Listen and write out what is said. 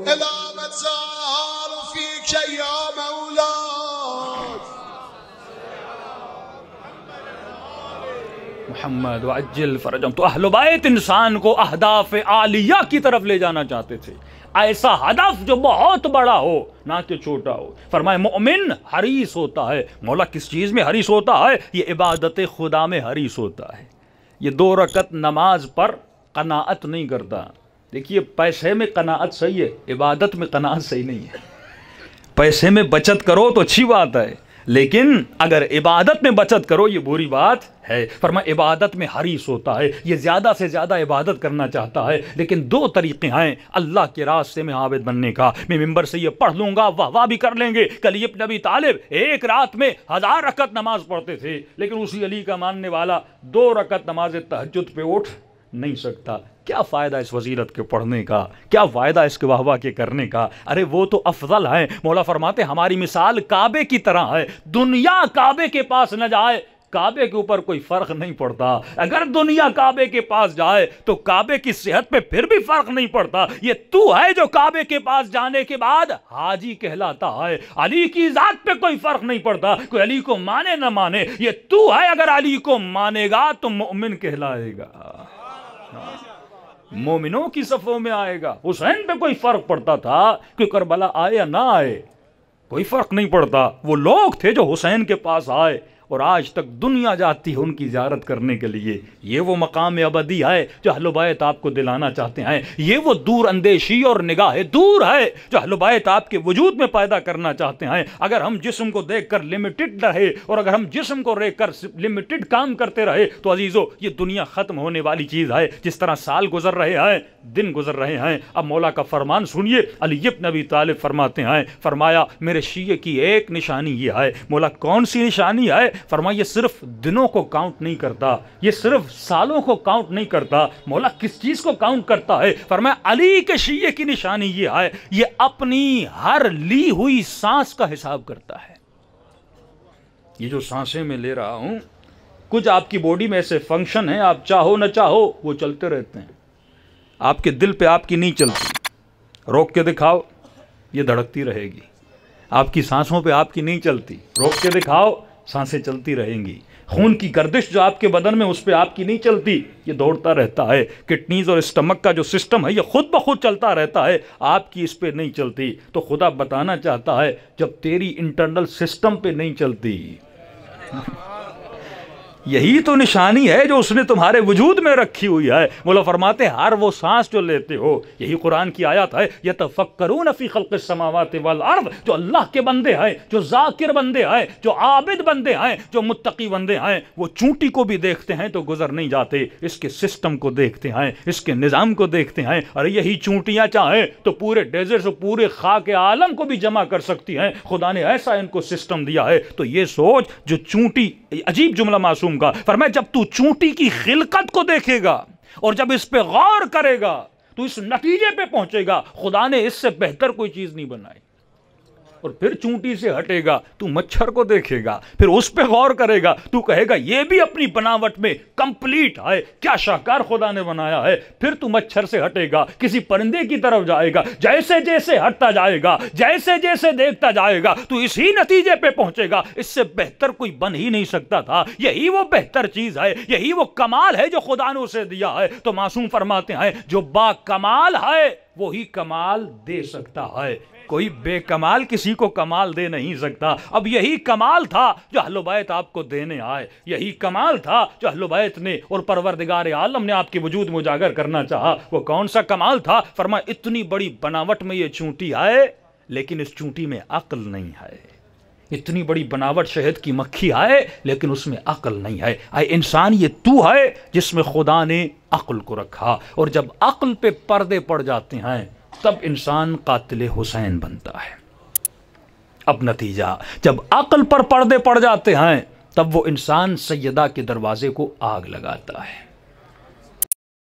اذا ما تزال فيك يا مولاي محمد وعجل فرجم. تو اہل بیت انسان کو اہداف عالیہ کی طرف لے جانا چاہتے تھے، ایسا ہدف جو بہت بڑا ہو نہ کہ چھوٹا ہو. فرمائے مومن حریص ہوتا ہے. مولا کس چیز میں حریص ہوتا ہے؟ یہ عبادت خدا میں حریص ہوتا ہے. یہ 2 رکعت نماز پر قناعت نہیں کرتا. دیکھیے پیسے میں قناعت صحیح ہے، عبادت میں قناعت صحیح نہیں ہے. پیسے میں بچت کرو تو اچھی بات ہے، لیکن اگر عبادت میں بچت کرو یہ بری بات ہے. فرمایا عبادت میں حریص ہوتا ہے، یہ زیادہ سے زیادہ عبادت کرنا چاہتا ہے. لیکن 2 طریقے ہیں اللہ کے راستے میں عابد بننے کا. میں ممبر سے یہ پڑھ لوں گا، واہ واہ بھی کر لیں گے. علی بن ابی طالب ایک رات میں 1000 رکعت نماز پڑھتے تھے، لیکن اسی علی کا ماننے والا 2 رکعت نماز تہجد پہ اٹھ نہیں سکتا. کیا فائدہ اس فضیلت کے پڑھنے کا؟ کیا فائدہ اس کے واہ واہ کے کرنے کا؟ ارے وہ تو افضل ہے. مولا فرماتے ہماری مثال کعبے کی طرح ہے. دنیا کعبے کے پاس نہ جائے، کعبے کے اوپر کوئی فرق نہیں پڑتا. اگر دنیا کعبے کے پاس جائے تو کعبے کی صحت پہ پھر بھی فرق نہیں پڑتا. یہ تو ہے جو کعبے کے پاس جانے کے بعد حاجی کہلاتا ہے. علی کی ذات پہ کوئی فرق نہیں پڑتا، کوئی علی کو مانے نہ مانے. یہ تو ہے اگر علی کو مانے گا تو مومن کہلائے گا، مومنوں کی صفوں میں آئے گا. حسین پہ کوئی فرق پڑتا تھا کہ کربلا آئے یا نہ آئے؟ کوئی فرق نہیں پڑتا. وہ لوگ تھے جو حسین کے پاس آئے اور آج تک دنیا جاتی ہے ان کی زیارت کرنے کے لیے. یہ وہ مقام ابدی ہے جو اہل بیت آپ کو دلانا چاہتے ہیں. یہ وہ دور اندیشی اور نگاہ دور ہے جو اہل بیت آپ کے وجود میں پیدا کرنا چاہتے ہیں. اگر ہم جسم کو دیکھ کر لمیٹڈ رہے اور اگر ہم جسم کو دیکھ کر لمیٹڈ کام کرتے رہے تو عزیزو یہ دنیا ختم ہونے والی چیز ہے. جس طرح سال گزر رہے ہیں، دن گزر رہے ہیں. اب مولا کا فرمان سنیے. علی بن ابی طالب فرماتے ہیں، فرمایا میرے شیعہ کی ایک نشانی یہ ہے. مولا کون سی نشانی ہے؟ فرمایا یہ صرف دنوں کو کاؤنٹ نہیں کرتا، یہ صرف سالوں کو کاؤنٹ نہیں کرتا. مولا کس چیز کو کاؤنٹ کرتا ہے؟ فرمایا علی کے شیعہ کی نشانی یہ ہے، یہ اپنی ہر لی ہوئی سانس کا حساب کرتا ہے. یہ جو سانسیں میں لے رہا ہوں، کچھ آپ کی باڈی میں ایسے فنکشن ہیں، آپ چاہو نہ چاہو وہ چلتے رہتے ہیں. آپ کے دل پہ آپ کی نہیں چلتی، روک کے دکھاؤ یہ دھڑکتی رہے گی. آپ کی سانسوں پہ آپ کی نہیں چلتی، روک کے دکھاؤ سانسیں چلتی رہیں گی. خون کی گردش جو آپ کے بدن میں اس پہ آپ کی نہیں چلتی، یہ دوڑتا رہتا ہے. کڈنیز اور اسٹمک کا جو سسٹم ہے یہ خود بخود چلتا رہتا ہے، آپ کی اس پہ نہیں چلتی. تو خدا بتانا چاہتا ہے جب تیری انٹرنل سسٹم پہ نہیں چلتی، یہی تو نشانی ہے جو اس نے تمہارے وجود میں رکھی ہوئی ہے. مولا فرماتے ہیں ہر وہ سانس جو لیتے ہو، یہی قرآن کی آیات ہے، یتفکرون فی خلق السماوات والارض. جو اللہ کے بندے ہیں، جو ذاکر بندے ہیں، جو عابد بندے ہیں، جو متقی بندے ہیں، وہ چونٹی کو بھی دیکھتے ہیں تو گزر نہیں جاتے، اس کے سسٹم کو دیکھتے ہیں، اس کے نظام کو دیکھتے ہیں. اور یہی چونٹیاں چاہیں تو پورے ڈیزرٹ سے پورے خاک عالم کو بھی جمع کر سکتی ہیں. خدا نے ایسا ان کو سسٹم دیا ہے. تو یہ سوچ جو چونٹی، عجیب جملہ معصوم کا، فرمایا جب تو چونٹی کی خلقت کو دیکھے گا اور جب اس پہ غور کرے گا تو اس نتیجے پہ پہنچے گا خدا نے اس سے بہتر کوئی چیز نہیں بنائی. اور پھر چونٹی سے ہٹے گا تو مچھر کو دیکھے گا، پھر اس پہ غور کرے گا تو کہے گا یہ بھی اپنی بناوٹ میں کمپلیٹ ہے، کیا شاہکار خدا نے بنایا ہے. پھر تو مچھر سے ہٹے گا، کسی پرندے کی طرف جائے گا، جیسے جیسے ہٹتا جائے گا، جیسے جیسے دیکھتا جائے گا تو اسی نتیجے پہ پہنچے گا اس سے بہتر کوئی بن ہی نہیں سکتا تھا. یہی وہ بہتر چیز ہے، یہی وہ کمال ہے جو خدا نے اسے دیا ہے. تو معصوم فرماتے ہیں جو با کمال ہے وہی کمال دے سکتا ہے، کوئی بے کمال کسی کو کمال دے نہیں سکتا. اب یہی کمال تھا جو اہل بیت آپ کو دینے آئے، یہی کمال تھا جو اہل بیت نے اور پروردگار عالم نے آپ کے وجود میں اجاگر کرنا چاہا. وہ کون سا کمال تھا؟ فرمایا اتنی بڑی بناوٹ میں یہ چونٹی ہے لیکن اس چونٹی میں عقل نہیں ہے. اتنی بڑی بناوٹ شہد کی مکھی ہے لیکن اس میں عقل نہیں ہے. اے انسان یہ تو ہے جس میں خدا نے عقل کو رکھا، اور جب عقل پہ پردے پڑ جاتے ہیں تب انسان قاتل حسین بنتا ہے. اب نتیجہ جب عقل پر پردے پڑ جاتے ہیں تب وہ انسان سیدہ کے دروازے کو آگ لگاتا ہے.